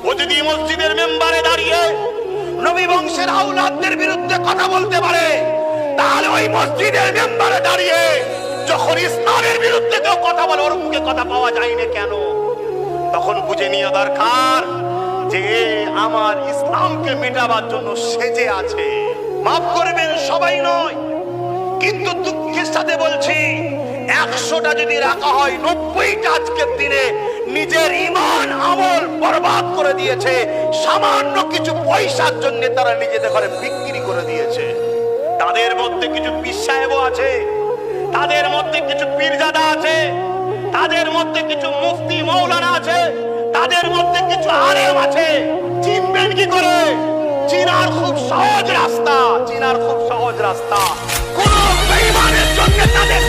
ও যদি মসজিদের মেম্বারে দাঁড়িয়ে নবী বংশের আওলাদদের বিরুদ্ধে কথা বলতে পারে, তাহলে ওই মসজিদের মেম্বারে দাঁড়িয়ে যখন ইসলামের বিরুদ্ধে কেউ কথা বলে ওর মুখে কথা পাওয়া যায় না কেন? তখন বুঝে নেওয়া দরকার যে আমার ইসলামকে মেটাবার জন্য সেজে আছে। মাফ করবেন, সবাই নয়, কিন্তু দুঃখের সাথে বলছি 100টা যদি রাখা হয় 90টা আজকের দিনে নিজের ঈমান আমল বরবাদ করে দিয়েছে। সামান্য কিছু পয়সার জন্য তারা নিজেদের ঘরে বিক্রি করে দিয়েছে। তাদের মধ্যে কিছু পীর সাহেবও আছে, তাদের মধ্যে কিছু পীরজাদা আছে, তাদের মধ্যে কিছু মুফতি মৌলানা আছে, তাদের মধ্যে কিছু আলেম আছে। চিনবেন কি করে? চিনার খুব সহজ রাস্তা, চিনার খুব সহজ রাস্তা। কোন বেঈমানের জন্য তাদের